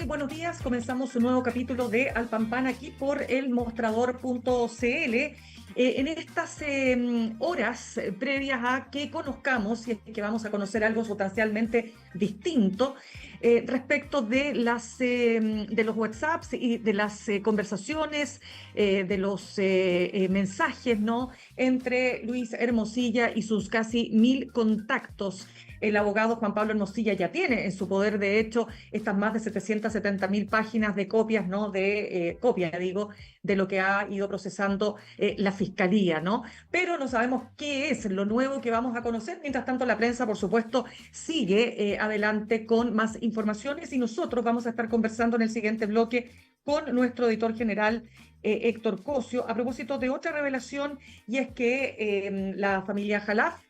Buenos días, comenzamos un nuevo capítulo de Al Pan Pan aquí por elmostrador.cl. En estas horas previas a que conozcamos, si es que vamos a conocer algo sustancialmente distinto respecto de de los WhatsApps y de las conversaciones, de los mensajes, ¿no? Entre Luis Hermosilla y sus casi 1000 contactos. El abogado Juan Pablo Hermosilla ya tiene en su poder, de hecho, estas más de 770.000 páginas de copias, ¿no? Copia, digo, de lo que ha ido procesando la Fiscalía, ¿no? Pero no sabemos qué es lo nuevo que vamos a conocer. Mientras tanto, la prensa, por supuesto, sigue adelante con más informaciones y nosotros vamos a estar conversando en el siguiente bloque con nuestro editor general, Héctor Cosio, a propósito de otra revelación, y es que la familia Jalaf,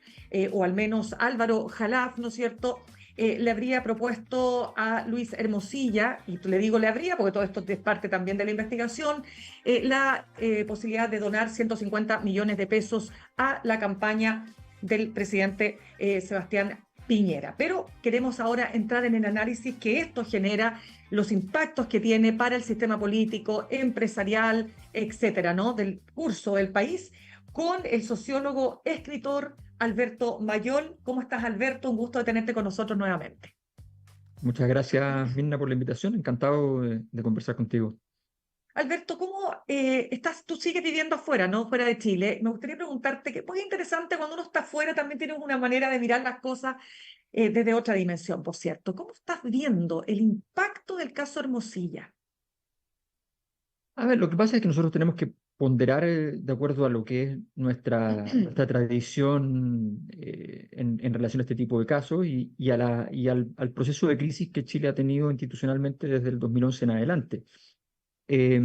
o al menos Álvaro Jalaf, ¿no es cierto?, le habría propuesto a Luis Hermosilla, y le digo le habría, porque todo esto es parte también de la investigación, la posibilidad de donar 150 millones de pesos a la campaña del presidente Sebastián Piñera. Pero queremos ahora entrar en el análisis que esto genera, los impactos que tiene para el sistema político, empresarial, etcétera, ¿no?, del curso del país, con el sociólogo, escritor Alberto Mayol. ¿Cómo estás, Alberto? Un gusto de tenerte con nosotros nuevamente. Muchas gracias, Mirna, por la invitación. Encantado de conversar contigo. Alberto, ¿cómo estás? Tú sigues viviendo afuera, ¿no? Fuera de Chile. Me gustaría preguntarte, que muy interesante, cuando uno está afuera también tienes una manera de mirar las cosas desde otra dimensión, por cierto. ¿Cómo estás viendo el impacto del caso Hermosilla? A ver, lo que pasa es que nosotros tenemos que ponderar de acuerdo a lo que es nuestra tradición en relación a este tipo de casos y al proceso de crisis que Chile ha tenido institucionalmente desde el 2011 en adelante. Eh,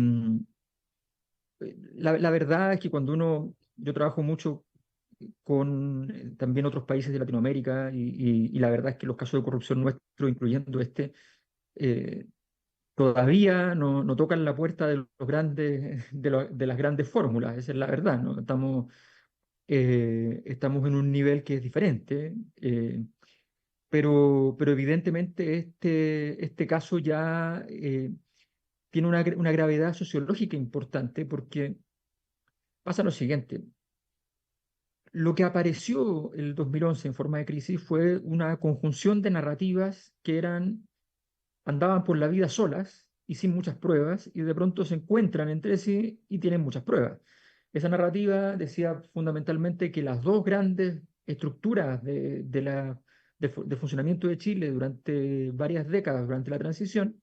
la verdad es que yo trabajo mucho con también otros países de Latinoamérica y la verdad es que los casos de corrupción nuestros, incluyendo este, eh, todavía no tocan la puerta de los grandes, de las grandes fórmulas, esa es la verdad, ¿no? Estamos en un nivel que es diferente, pero evidentemente este caso ya tiene una gravedad sociológica importante porque pasa lo siguiente. Lo que apareció el 2011 en forma de crisis fue una conjunción de narrativas que andaban por la vida solas y sin muchas pruebas, y de pronto se encuentran entre sí y tienen muchas pruebas. Esa narrativa decía fundamentalmente que las dos grandes estructuras de funcionamiento de Chile durante varias décadas, durante la transición,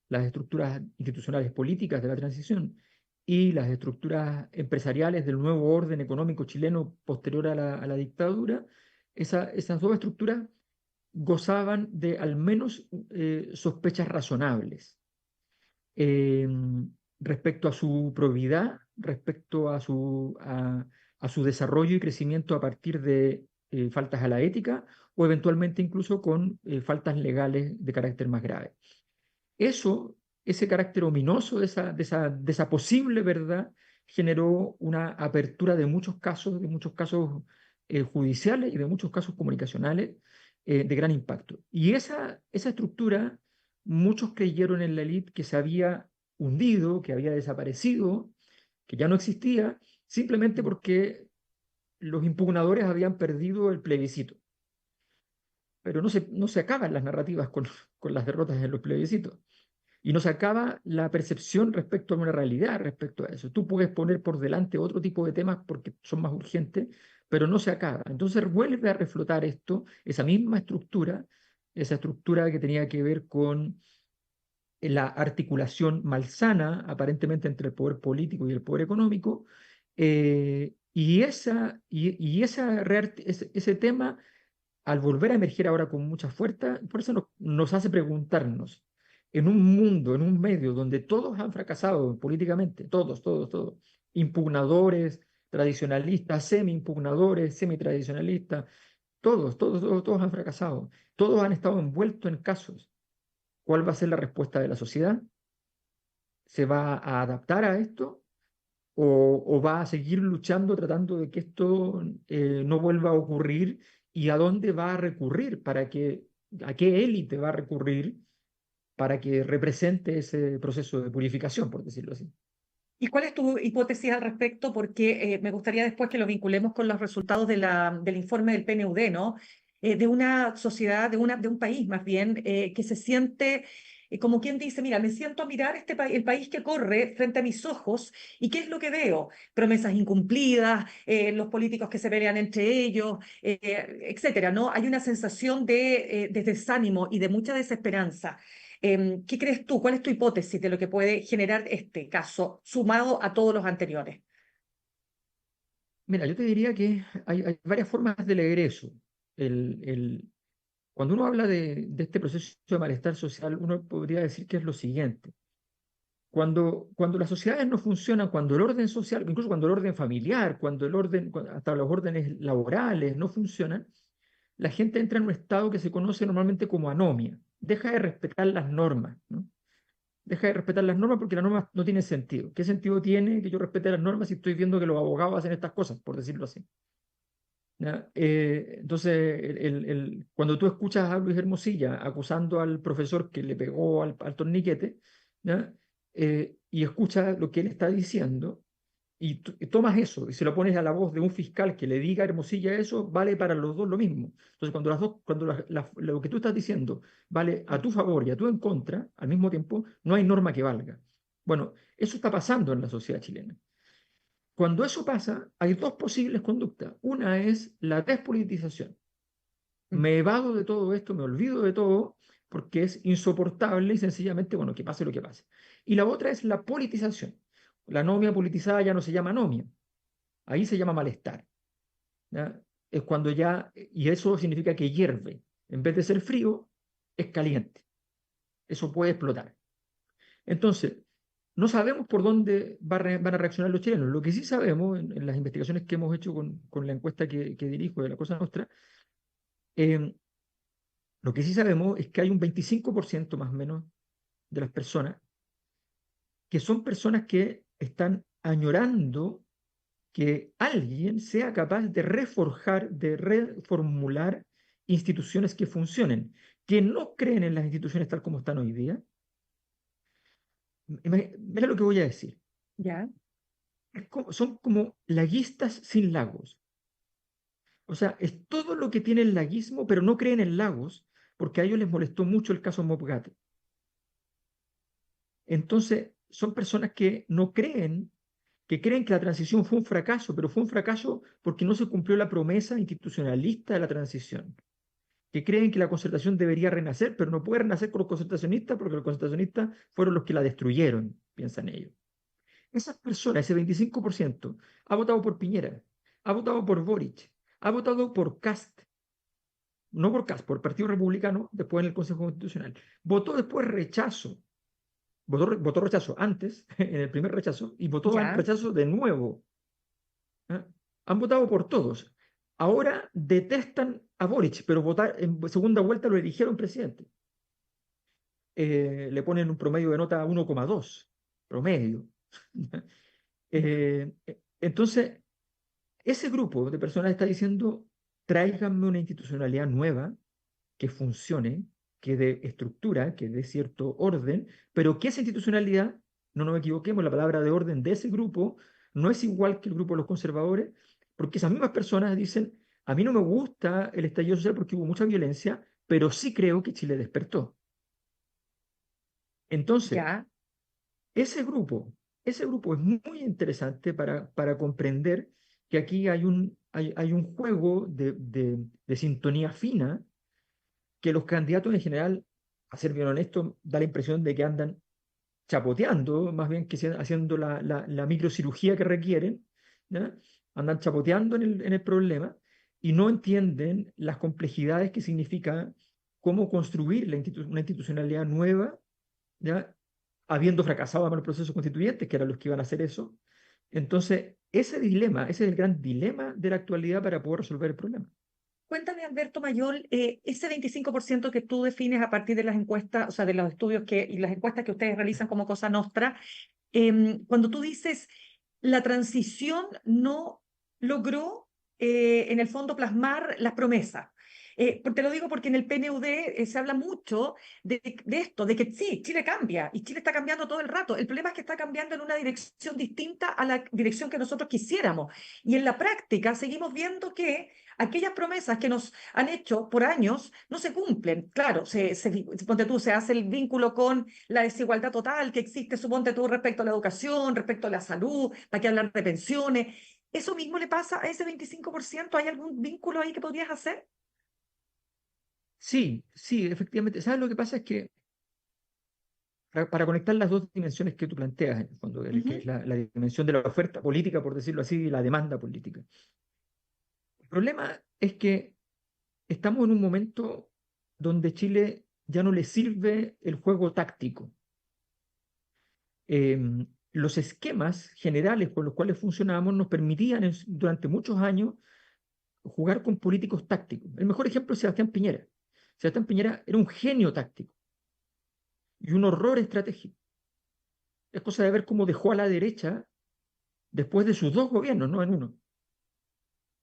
las estructuras institucionales políticas de la transición y las estructuras empresariales del nuevo orden económico chileno posterior a la dictadura, esas dos estructuras gozaban de al menos sospechas razonables eh, respecto a su probidad, respecto a su desarrollo y crecimiento a partir de faltas a la ética o eventualmente incluso con faltas legales de carácter más grave. Eso, ese carácter ominoso de esa posible verdad generó una apertura de muchos casos judiciales y de muchos casos comunicacionales de gran impacto. Y esa estructura, muchos creyeron en la élite que se había hundido, que había desaparecido, que ya no existía, simplemente porque los impugnadores habían perdido el plebiscito. Pero no se acaban las narrativas con las derrotas en los plebiscitos. Y nos acaba la percepción respecto a una realidad, respecto a eso. Tú puedes poner por delante otro tipo de temas porque son más urgentes, pero no se acaba. Entonces vuelve a reflotar esto, esa estructura que tenía que ver con la articulación malsana, aparentemente, entre el poder político y el poder económico. Ese tema, al volver a emerger ahora con mucha fuerza nos hace preguntarnos, en un mundo, en un medio donde todos han fracasado políticamente, todos, impugnadores, tradicionalistas, semi-impugnadores, semi-tradicionalistas, todos han fracasado, todos han estado envueltos en casos. ¿Cuál va a ser la respuesta de la sociedad? ¿Se va a adaptar a esto? O va a seguir luchando tratando de que esto no vuelva a ocurrir? ¿Y a dónde va a recurrir? ¿A qué élite va a recurrir para que represente ese proceso de purificación, por decirlo así. ¿Y cuál es tu hipótesis al respecto? Porque me gustaría después que lo vinculemos con los resultados del informe del PNUD, ¿no? De una sociedad, de un país más bien, que se siente como quien dice, mira, me siento a mirar el país que corre frente a mis ojos y ¿qué es lo que veo? Promesas incumplidas, los políticos que se pelean entre ellos, etcétera, ¿no? Hay una sensación de desánimo y de mucha desesperanza. ¿Qué crees tú? ¿Cuál es tu hipótesis de lo que puede generar este caso sumado a todos los anteriores? Mira, yo te diría que hay varias formas del egreso. El, el- Cuando uno habla de este proceso de malestar social, uno podría decir que es lo siguiente. Cuando las sociedades no funcionan, cuando el orden social, incluso cuando el orden familiar, hasta los órdenes laborales no funcionan, la gente entra en un estado que se conoce normalmente como anomia. Deja de respetar las normas, ¿no? Deja de respetar las normas porque las normas no tienen sentido. ¿Qué sentido tiene que yo respete las normas si estoy viendo que los abogados hacen estas cosas, por decirlo así? ¿Ya? Entonces, cuando tú escuchas a Luis Hermosilla acusando al profesor que le pegó al torniquete, ¿ya? Y escuchas lo que él está diciendo, y tomas eso y se lo pones a la voz de un fiscal que le diga a Hermosilla eso, vale para los dos lo mismo. Entonces, cuando lo que tú estás diciendo vale a tu favor y a tu en contra, al mismo tiempo, no hay norma que valga. Bueno, eso está pasando en la sociedad chilena. Cuando eso pasa, hay dos posibles conductas. Una es la despolitización. Me evado de todo esto, me olvido de todo, porque es insoportable y sencillamente, bueno, que pase lo que pase. Y la otra es la politización. La anomia politizada ya no se llama anomia, ahí se llama malestar. ¿Ya? Es cuando ya, y eso significa que hierve. En vez de ser frío, es caliente. Eso puede explotar. Entonces, no sabemos por dónde van a reaccionar los chilenos. Lo que sí sabemos en las investigaciones que hemos hecho con la encuesta que dirijo de la Cosa Nostra, eh, lo que sí sabemos es que hay un 25% más o menos de las personas que son personas que están añorando que alguien sea capaz de reforjar, de reformular instituciones que funcionen, que no creen en las instituciones tal como están hoy día. Mira lo que voy a decir. ¿Ya? Son como laguistas sin lagos. O sea, es todo lo que tiene el laguismo, pero no creen en lagos, porque a ellos les molestó mucho el caso Mopgate. Entonces, son personas que no creen, que creen que la transición fue un fracaso, pero fue un fracaso porque no se cumplió la promesa institucionalista de la transición. Que creen que la concertación debería renacer, pero no puede renacer con los concertacionistas porque los concertacionistas fueron los que la destruyeron, piensan ellos. Esas personas, ese 25%, ha votado por Piñera, ha votado por Boric, ha votado por Cast, no por Cast, por Partido Republicano, después en el Consejo Constitucional. Votó después rechazo, votó rechazo antes, en el primer rechazo, y votó ¿Ya? rechazo de nuevo. ¿Eh? Han votado por todos. Ahora detestan a Boric, pero votar en segunda vuelta lo eligieron presidente. Le ponen un promedio de nota 1,2, promedio. Entonces, ese grupo de personas está diciendo, tráiganme una institucionalidad nueva que funcione, que dé estructura, que dé cierto orden, pero que esa institucionalidad, no nos equivoquemos, la palabra de orden de ese grupo no es igual que el grupo de los conservadores, porque esas mismas personas dicen, a mí no me gusta el estallido social porque hubo mucha violencia, pero sí creo que Chile despertó. Entonces, ¿Ya? ese grupo, ese grupo es muy interesante para comprender que aquí hay un juego de sintonía fina que los candidatos en general, a ser bien honesto, da la impresión de que andan chapoteando, más bien que haciendo la microcirugía que requieren, ¿ya? Andan chapoteando en el problema y no entienden las complejidades que significa cómo construir una institucionalidad nueva, ¿ya? Habiendo fracasado en los procesos constituyentes, que eran los que iban a hacer eso. Entonces, ese dilema, ese es el gran dilema de la actualidad para poder resolver el problema. Cuéntame, Alberto Mayol, ese 25% que tú defines a partir de las encuestas, o sea, de los estudios y las encuestas que ustedes realizan como Cosa Nostra, cuando tú dices la transición no logró en el fondo plasmar las promesas. Te lo digo porque en el PNUD se habla mucho de esto, de que sí, Chile cambia y Chile está cambiando todo el rato. El problema es que está cambiando en una dirección distinta a la dirección que nosotros quisiéramos. Y en la práctica seguimos viendo que aquellas promesas que nos han hecho por años no se cumplen. Claro, ponte tú, se hace el vínculo con la desigualdad total que existe, suponte tú, respecto a la educación, respecto a la salud, para qué hablar de pensiones. ¿Eso mismo le pasa a ese 25%? ¿Hay algún vínculo ahí que podrías hacer? Sí, sí, efectivamente. ¿Sabes lo que pasa? Es que para conectar las dos dimensiones que tú planteas, en el fondo, que es Ujú. la dimensión de la oferta política, por decirlo así, y la demanda política. El problema es que estamos en un momento donde Chile ya no le sirve el juego táctico. Los esquemas generales con los cuales funcionábamos nos permitían durante muchos años jugar con políticos tácticos. El mejor ejemplo es Sebastián Piñera. Sebastián Piñera era un genio táctico y un horror estratégico. Es cosa de ver cómo dejó a la derecha después de sus dos gobiernos, no en uno.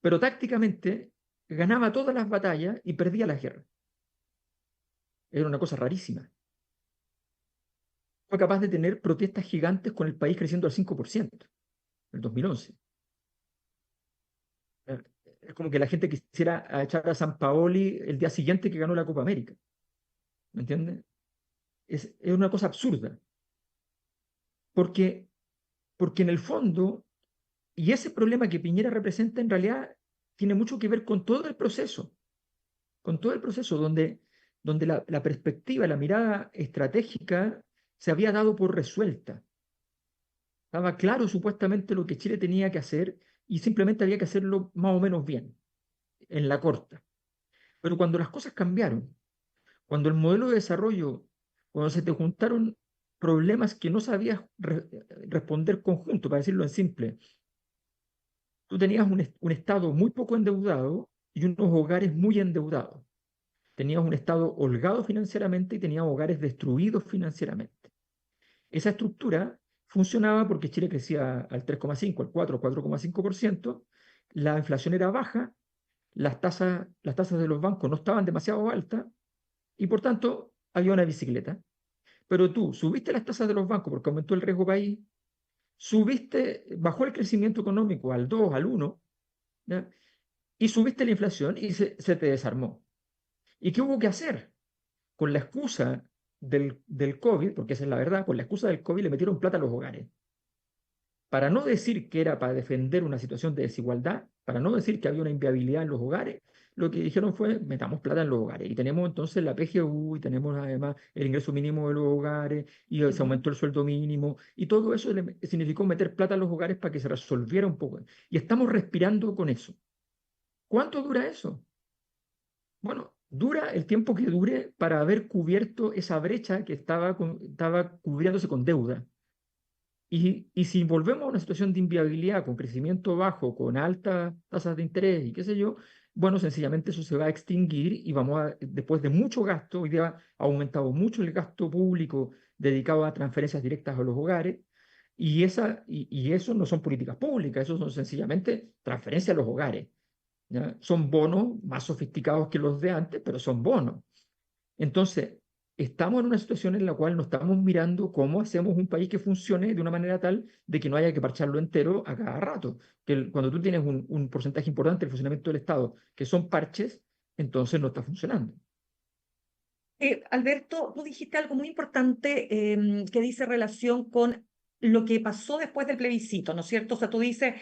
Pero tácticamente ganaba todas las batallas y perdía las guerras. Era una cosa rarísima. Fue capaz de tener protestas gigantes con el país creciendo al 5% en el 2011. Es como que la gente quisiera echar a San Paoli el día siguiente que ganó la Copa América. ¿Me entiendes? Es una cosa absurda. Porque, porque en el fondo, y ese problema que Piñera representa en realidad tiene mucho que ver con todo el proceso donde la perspectiva, la mirada estratégica se había dado por resuelta. Estaba claro supuestamente lo que Chile tenía que hacer y simplemente había que hacerlo más o menos bien, en la corta. Pero cuando las cosas cambiaron, cuando el modelo de desarrollo, cuando se te juntaron problemas que no sabías responder conjunto, para decirlo en simple, tú tenías un Estado muy poco endeudado y unos hogares muy endeudados. Tenías un Estado holgado financieramente y tenías hogares destruidos financieramente. Esa estructura funcionaba porque Chile crecía al 3,5, al 4, 4,5%, la inflación era baja, las tasas de los bancos no estaban demasiado altas y por tanto había una bicicleta. Pero tú subiste las tasas de los bancos porque aumentó el riesgo país, bajó el crecimiento económico al 2, al 1, ¿ya? Y subiste la inflación y se te desarmó. ¿Y qué hubo que hacer? Con la excusa del COVID, porque esa es la verdad, con la excusa del COVID le metieron plata a los hogares. Para no decir que era para defender una situación de desigualdad, para no decir que había una inviabilidad en los hogares, lo que dijeron fue, metamos plata en los hogares. Y tenemos entonces la PGU y tenemos además el ingreso mínimo de los hogares y se Ujú. aumentó el sueldo mínimo. Y todo eso significó meter plata en los hogares para que se resolviera un poco. Y estamos respirando con eso. ¿Cuánto dura eso? Bueno, dura el tiempo que dure para haber cubierto esa brecha que estaba cubriéndose con deuda. Y si volvemos a una situación de inviabilidad, con crecimiento bajo, con altas tasas de interés y qué sé yo, bueno, sencillamente eso se va a extinguir y después de mucho gasto, hoy día ha aumentado mucho el gasto público dedicado a transferencias directas a los hogares, y eso no son políticas públicas, eso son sencillamente transferencias a los hogares, ¿ya? Son bonos más sofisticados que los de antes, pero son bonos. Entonces, estamos en una situación en la cual no estamos mirando cómo hacemos un país que funcione de una manera tal de que no haya que parcharlo entero a cada rato. Cuando tú tienes un porcentaje importante del funcionamiento del Estado que son parches, entonces no está funcionando. Alberto, tú dijiste algo muy importante que dice relación con lo que pasó después del plebiscito, ¿no es cierto? O sea, tú dices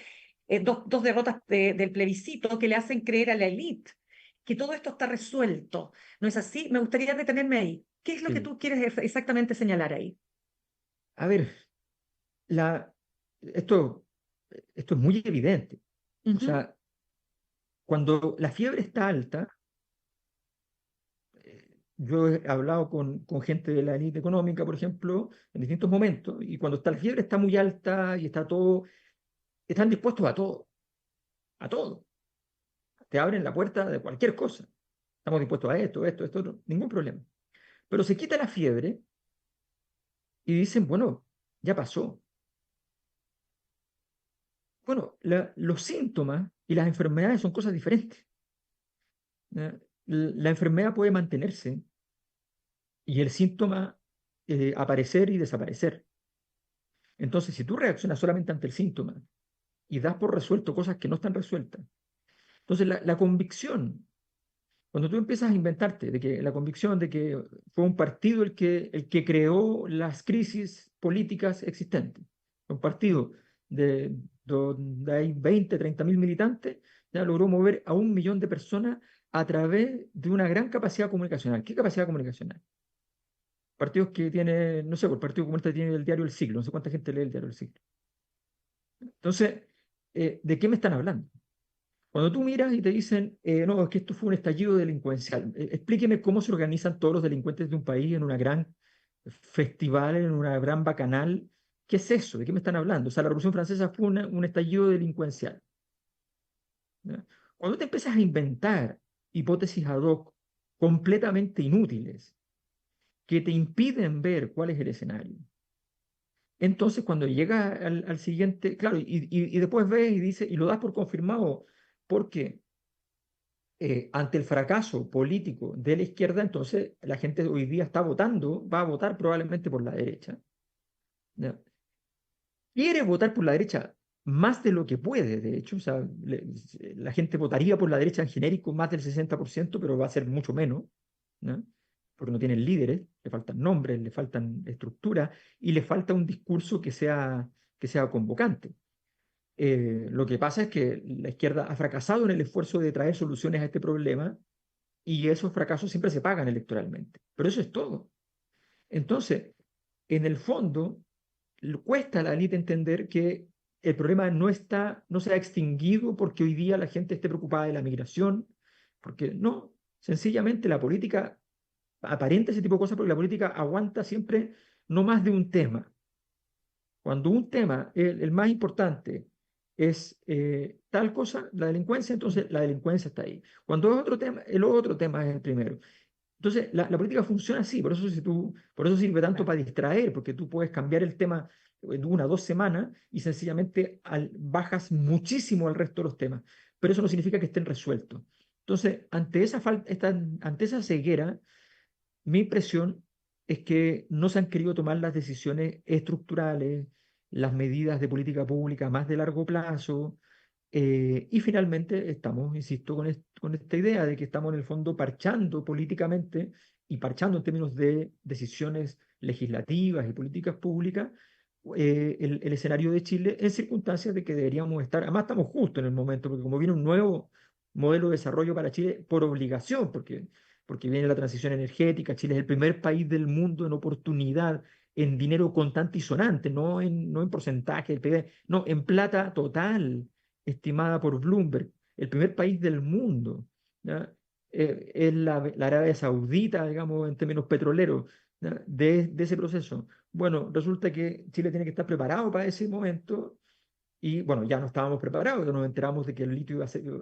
dos derrotas del plebiscito que le hacen creer a la élite que todo esto está resuelto. ¿No es así? Me gustaría detenerme ahí. ¿Qué es lo que Sí. tú quieres exactamente señalar ahí? A ver, la, esto, esto es muy evidente. O Ujú. sea, cuando la fiebre está alta, yo he hablado con gente de la élite económica, por ejemplo, en distintos momentos, y cuando la fiebre está muy alta y está todo, están dispuestos a todo, a todo. Te abren la puerta de cualquier cosa. Estamos dispuestos a esto, otro, ningún problema. Pero se quita la fiebre y dicen, bueno, ya pasó. Bueno, los síntomas y las enfermedades son cosas diferentes, ¿ya? la enfermedad puede mantenerse y el síntoma aparecer y desaparecer. Entonces, si tú reaccionas solamente ante el síntoma y das por resuelto cosas que no están resueltas, entonces la convicción, cuando tú empiezas a inventarte de que la convicción de que fue un partido el que creó las crisis políticas existentes, un partido de donde hay 20, 30 mil militantes, ya logró mover a 1 millón de personas a través de una gran capacidad comunicacional. ¿Qué capacidad comunicacional? Partidos que tienen, no sé, el Partido Comunista tiene el diario El Siglo, no sé cuánta gente lee el diario El Siglo. Entonces, ¿de qué me están hablando? Cuando tú miras y te dicen, no, es que esto fue un estallido delincuencial, explíqueme cómo se organizan todos los delincuentes de un país en una gran festival, en una gran bacanal. ¿Qué es eso? ¿De qué me están hablando? O sea, la Revolución Francesa fue un estallido delincuencial. ¿Ya? Cuando te empiezas a inventar hipótesis ad hoc completamente inútiles que te impiden ver cuál es el escenario, entonces cuando llega al siguiente, claro, y después ves y dice, y lo das por confirmado, porque ante el fracaso político de la izquierda, entonces la gente hoy día está votando, va a votar probablemente por la derecha. ¿Ya? Quiere votar por la derecha más de lo que puede, de hecho, o sea, la gente votaría por la derecha en genérico más del 60%, pero va a ser mucho menos, ¿no? Porque no tienen líderes, le faltan nombres, le faltan estructuras y le falta un discurso que sea convocante. Lo que pasa es que la izquierda ha fracasado en el esfuerzo de traer soluciones a este problema y esos fracasos siempre se pagan electoralmente. Pero eso es todo. Entonces, en el fondo, cuesta a la élite entender que el problema no se ha extinguido porque hoy día la gente esté preocupada de la migración, porque no, sencillamente la política aparenta ese tipo de cosas porque la política aguanta siempre no más de un tema. Cuando un tema, el más importante, es tal cosa, la delincuencia, entonces la delincuencia está ahí. Cuando es otro tema, el otro tema es el primero. Entonces, la política funciona así, por eso sirve tanto Claro. para distraer, porque tú puedes cambiar el tema en 1 o 2 semanas y sencillamente bajas muchísimo al resto de los temas, pero eso no significa que estén resueltos. Entonces, ante esa ceguera, mi impresión es que no se han querido tomar las decisiones estructurales, las medidas de política pública más de largo plazo, y finalmente estamos, insisto, con esta idea de que estamos en el fondo parchando políticamente y parchando en términos de decisiones legislativas y políticas públicas el escenario de Chile en circunstancias de que deberíamos estar, además estamos justo en el momento, porque como viene un nuevo modelo de desarrollo para Chile por obligación, porque viene la transición energética, Chile es el primer país del mundo en oportunidad, en dinero contante y sonante, no en porcentaje del PIB, no, en plata total estimada por Bloomberg, el primer país del mundo, ¿ya? Es la Arabia Saudita, digamos, en términos petroleros, ¿ya? De ese proceso. Bueno, resulta que Chile tiene que estar preparado para ese momento y, bueno, ya no estábamos preparados, nos enteramos de que el litio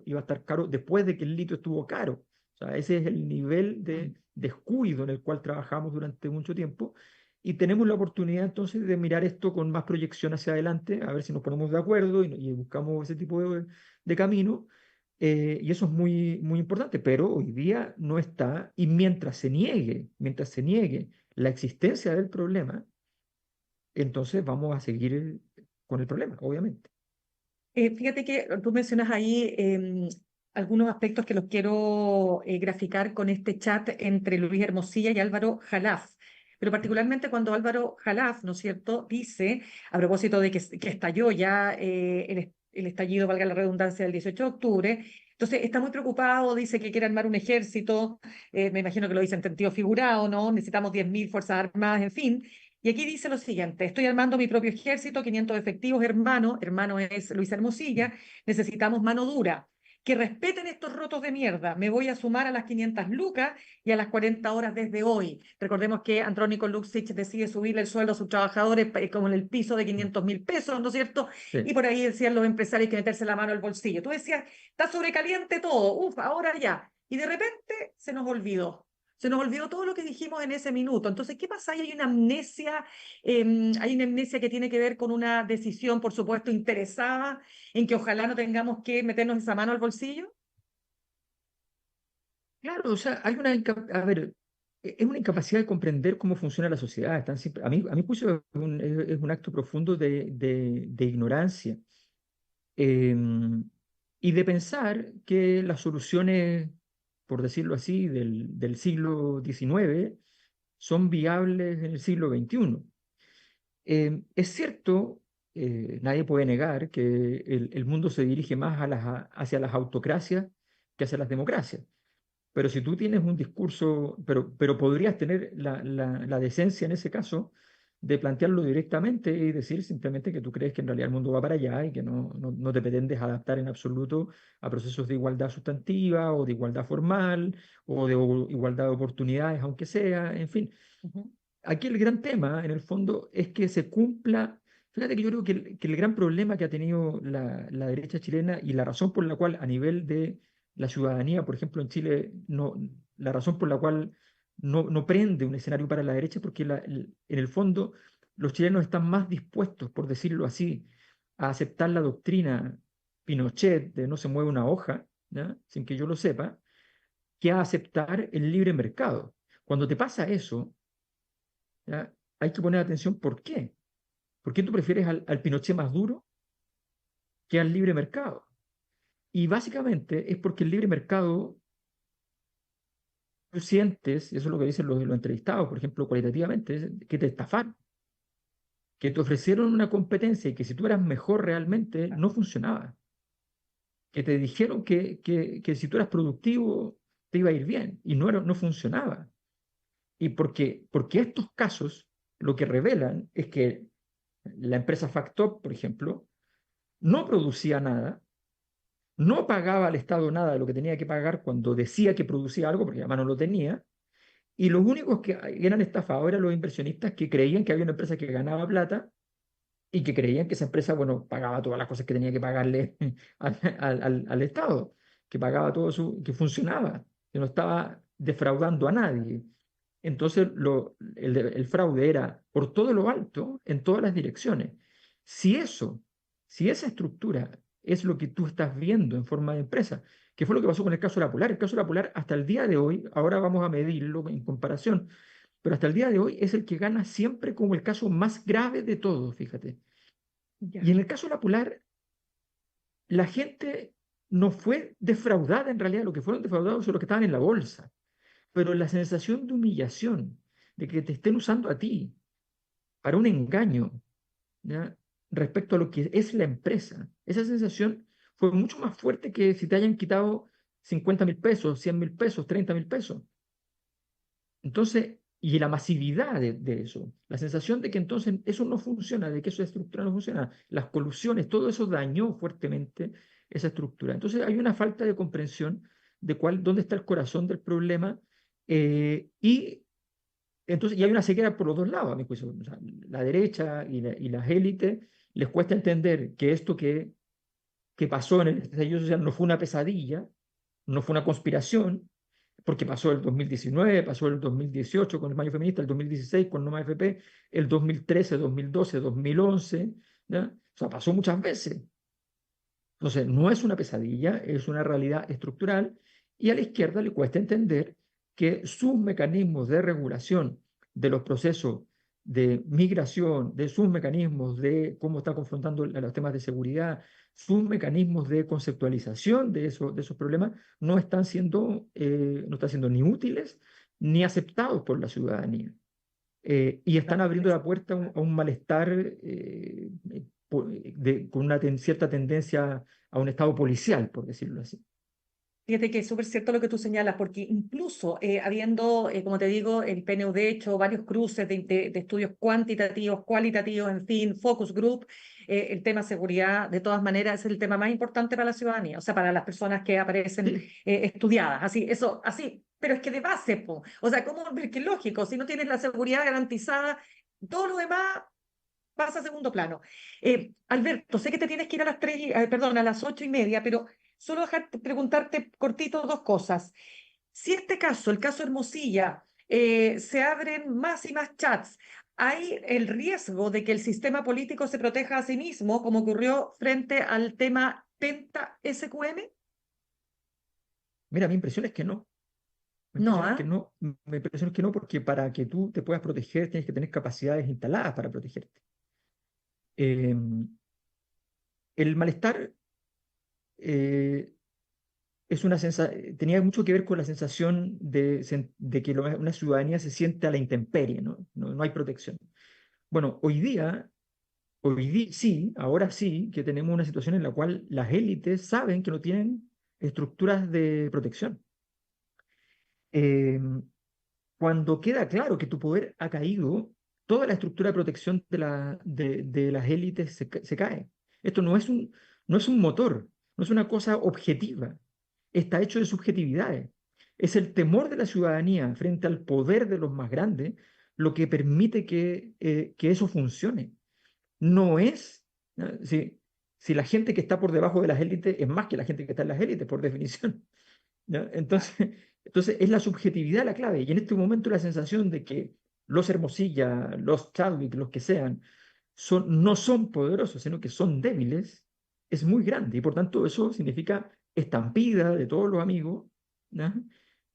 iba a estar caro después de que el litio estuvo caro. O sea, ese es el nivel de descuido en el cual trabajamos durante mucho tiempo y tenemos la oportunidad entonces de mirar esto con más proyección hacia adelante, a ver si nos ponemos de acuerdo y buscamos ese tipo de camino. Y eso es muy, muy importante, pero hoy día no está, y mientras se niegue la existencia del problema, entonces vamos a seguir con el problema, obviamente. Fíjate que tú mencionas ahí algunos aspectos que los quiero graficar con este chat entre Luis Hermosilla y Álvaro Jalaf. Pero particularmente cuando Álvaro Jalaf, ¿no es cierto?, dice, a propósito de que estalló ya el estallido, valga la redundancia, del 18 de octubre, entonces está muy preocupado, dice que quiere armar un ejército, me imagino que lo dice en sentido figurado, ¿no? Necesitamos 10.000 Fuerzas Armadas, en fin. Y aquí dice lo siguiente: estoy armando mi propio ejército, 500 efectivos, hermano es Luis Hermosilla, necesitamos mano dura, que respeten estos rotos de mierda, me voy a sumar a las 500 lucas y a las 40 horas desde hoy. Recordemos que Andrónico Luksic decide subirle el sueldo a sus trabajadores como en el piso de 500.000 pesos, ¿no es cierto? Y Sí. por ahí decían los empresarios que meterse la mano al bolsillo. Tú decías, está sobrecaliente todo, ahora ya. Y de repente se nos olvidó. Se nos olvidó todo lo que dijimos en ese minuto. Entonces, ¿qué pasa? Hay una amnesia que tiene que ver con una decisión, por supuesto, interesada, en que ojalá no tengamos que meternos esa mano al bolsillo. Claro, o sea, hay una, a ver, es una incapacidad de comprender cómo funciona la sociedad. A mi juicio es un acto profundo de ignorancia, em, y de pensar que las soluciones, por decirlo así, del siglo XIX son viables en el siglo XXI. Es cierto, nadie puede negar que el mundo se dirige más hacia las autocracias que hacia las democracias. Pero si tú tienes un discurso, pero podrías tener la decencia en ese caso de plantearlo directamente y decir simplemente que tú crees que en realidad el mundo va para allá y que no te pretendes adaptar en absoluto a procesos de igualdad sustantiva o de igualdad formal o de igualdad de oportunidades, aunque sea, en fin. Ujú. Aquí el gran tema, en el fondo, es que se cumpla. Fíjate que yo creo que el gran problema que ha tenido la derecha chilena y la razón por la cual a nivel de la ciudadanía, por ejemplo, en Chile, la razón por la cual no prende un escenario para la derecha es porque en el fondo los chilenos están más dispuestos, por decirlo así, a aceptar la doctrina Pinochet de no se mueve una hoja, ¿ya? Sin que yo lo sepa, que a aceptar el libre mercado. Cuando te pasa eso, ¿ya? Hay que poner atención por qué. ¿Por qué tú prefieres al Pinochet más duro que al libre mercado? Y básicamente es porque el libre mercado, tú sientes, y eso es lo que dicen los entrevistados, por ejemplo, cualitativamente, es que te estafaron, que te ofrecieron una competencia y que si tú eras mejor realmente no funcionaba, que te dijeron que si tú eras productivo te iba a ir bien y no funcionaba. Y porque estos casos lo que revelan es que la empresa Factop, por ejemplo, no producía nada, no pagaba al Estado nada de lo que tenía que pagar cuando decía que producía algo, porque además no lo tenía, y los únicos que eran estafados eran los inversionistas que creían que había una empresa que ganaba plata y que creían que esa empresa, bueno, pagaba todas las cosas que tenía que pagarle al Estado, que pagaba todo su, que funcionaba, que no estaba defraudando a nadie. Entonces, el fraude era por todo lo alto, en todas las direcciones. Si eso, si esa estructura es lo que tú estás viendo en forma de empresa, que fue lo que pasó con el caso de la Polar. El caso de la Polar hasta el día de hoy, ahora vamos a medirlo en comparación, pero hasta el día de hoy es el que gana siempre como el caso más grave de todos, fíjate. Y Ya. en el caso de la Polar, la gente no fue defraudada en realidad, lo que fueron defraudados son los que estaban en la bolsa, pero la sensación de humillación, de que te estén usando a ti para un engaño, ¿ya? Respecto a lo que es la empresa, esa sensación fue mucho más fuerte que si te hayan quitado 50.000 pesos, 100.000 pesos, 30.000 pesos. Entonces, y la masividad de eso, la sensación de que entonces eso no funciona, de que esa estructura no funciona, las colusiones, todo eso dañó fuertemente esa estructura. Entonces hay una falta de comprensión de dónde está el corazón del problema, y entonces y hay una ceguera por los dos lados, a mi juicio. O sea, la derecha y las élites les cuesta entender que esto que pasó en el estallido social no fue una pesadilla, no fue una conspiración, porque pasó el 2019, pasó el 2018 con el Mayo Feminista, el 2016 con Noma FP, el 2013, 2012, 2011, ¿ya? O sea, pasó muchas veces. Entonces, no es una pesadilla, es una realidad estructural y a la izquierda le cuesta entender que sus mecanismos de regulación de los procesos de migración, de sus mecanismos de cómo está confrontando los temas de seguridad, sus mecanismos de conceptualización de esos problemas no están siendo ni útiles ni aceptados por la ciudadanía. Y están abriendo la puerta a un malestar, con una cierta tendencia a un estado policial, por decirlo así. Fíjate que es súper cierto lo que tú señalas, porque incluso habiendo, como te digo, el PNUD hecho varios cruces de estudios cuantitativos, cualitativos, en fin, focus group, el tema seguridad, de todas maneras, es el tema más importante para la ciudadanía, o sea, para las personas que aparecen Sí, estudiadas, así, eso, así, pero es que de base, po, o sea, ¿cómo? Es que lógico, si no tienes la seguridad garantizada, todo lo demás pasa a segundo plano. Alberto, sé que te tienes que ir a las 3, perdón, a las 8:30, pero solo dejarte preguntarte cortito dos cosas. Si este caso, el caso Hermosilla, se abren más y más chats, ¿hay el riesgo de que el sistema político se proteja a sí mismo, como ocurrió frente al tema Penta SQM? mira, mi impresión es que no. Me No, impresiona que ¿ah? no, me impresiona que no, porque para que tú te puedas proteger tienes que tener capacidades instaladas para protegerte. Eh, el malestar eh, tenía mucho que ver con la sensación de que una ciudadanía se siente a la intemperie, ¿no? No hay protección. Bueno, sí, ahora sí, que tenemos una situación en la cual las élites saben que no tienen estructuras de protección. Eh, Cuando queda claro que tu poder ha caído, toda la estructura de protección de las élites se cae. Esto no es un motor, no es una cosa objetiva, está hecho de subjetividades. Es el temor de la ciudadanía frente al poder de los más grandes lo que permite que eso funcione. No es, ¿no? Si la gente que está por debajo de las élites es más que la gente que está en las élites, por definición. ¿Ya? Entonces es la subjetividad la clave. Y en este momento la sensación de que los Hermosilla, los Chadwick, los que sean, no son poderosos, sino que son débiles, es muy grande. Y por tanto eso significa estampida de todos los amigos, ¿ya?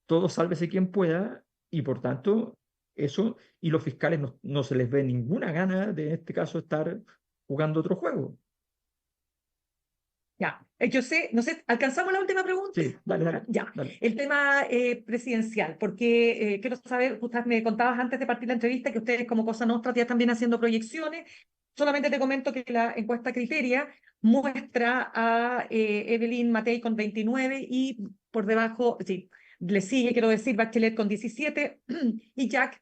Todo sálvese quien pueda, y por tanto eso, y los fiscales no se les ve ninguna gana de, en este caso, estar jugando otro juego. Ya, yo sé, no sé, ¿alcanzamos la última pregunta? Sí, dale, dale, Ya, dale. el tema presidencial, porque quiero saber, usted me contabas antes de partir la entrevista que ustedes como Cosa Nostra ya están también haciendo proyecciones. Solamente te comento que la encuesta Criteria muestra a Evelyn Matei con 29 y por debajo, sí, le sigue, quiero decir, Bachelet con 17 y Jack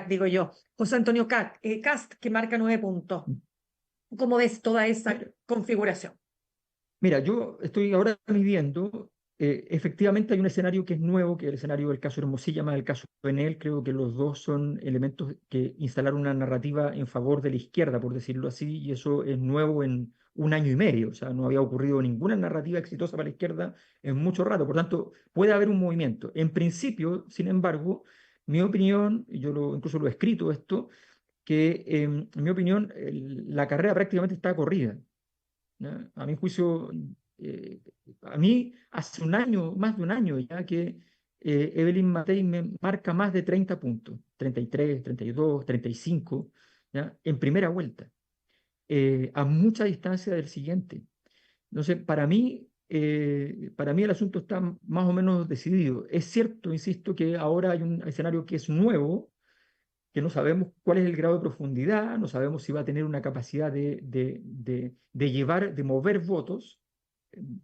digo yo, José Antonio Cast, que marca 9 puntos. ¿Cómo ves toda esa configuración? Mira, yo estoy ahora midiendo, efectivamente hay un escenario que es nuevo, que es el escenario del caso Hermosilla más el caso Enel. Creo que los dos son elementos que instalaron una narrativa en favor de la izquierda, por decirlo así, y eso es nuevo en un año y medio. O sea, no había ocurrido ninguna narrativa exitosa para la izquierda en mucho rato. Por tanto, puede haber un movimiento. En principio, sin embargo, mi opinión, y incluso lo he escrito esto, que en mi opinión la carrera prácticamente está corrida. ¿Ya? A mi juicio, eh, a mí hace un año, más de un año ya que Evelyn Matei me marca más de 30 puntos, 33, 32, 35, ¿ya? En primera vuelta, a mucha distancia del siguiente. Entonces, para mí el asunto está más o menos decidido. Es cierto, insisto, que ahora hay un escenario que es nuevo, que no sabemos cuál es el grado de profundidad, no sabemos si va a tener una capacidad de mover votos.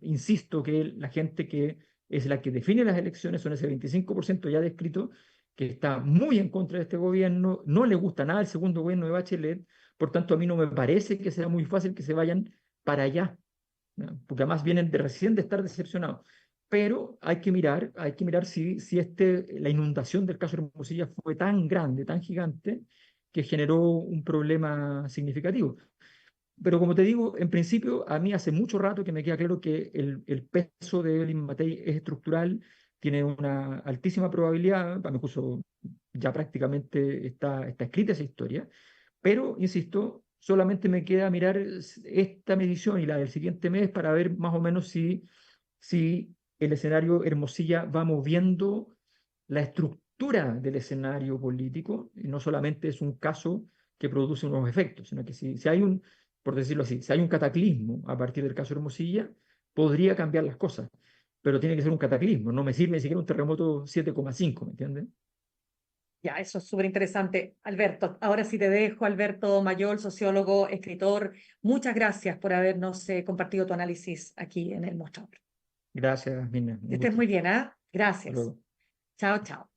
Insisto que la gente que es la que define las elecciones son ese 25% ya descrito, que está muy en contra de este gobierno, no le gusta nada el segundo gobierno de Bachelet, por tanto a mí no me parece que sea muy fácil que se vayan para allá, ¿no? Porque además vienen de recién de estar decepcionados. Pero hay que mirar si la inundación del caso Hermosilla fue tan grande, tan gigante, que generó un problema significativo. Pero como te digo, en principio, a mí hace mucho rato que me queda claro que el peso de Evelyn Matei es estructural, tiene una altísima probabilidad, a mi juicio ya prácticamente está escrita esa historia, pero, insisto, solamente me queda mirar esta medición y la del siguiente mes para ver más o menos si el escenario Hermosilla va moviendo la estructura del escenario político, y no solamente es un caso que produce unos efectos, sino que si hay por decirlo así, si hay un cataclismo a partir del caso Hermosilla, podría cambiar las cosas, pero tiene que ser un cataclismo, no me sirve ni siquiera un terremoto 7,5, ¿me entiendes? Ya, eso es súper interesante. Alberto, ahora sí te dejo, Alberto Mayol, sociólogo, escritor. Muchas gracias por habernos compartido tu análisis aquí en el mostrador. Gracias, Mina, Que un estés gusto. muy bien, ¿ah? Hasta Gracias. luego. Chao, chao.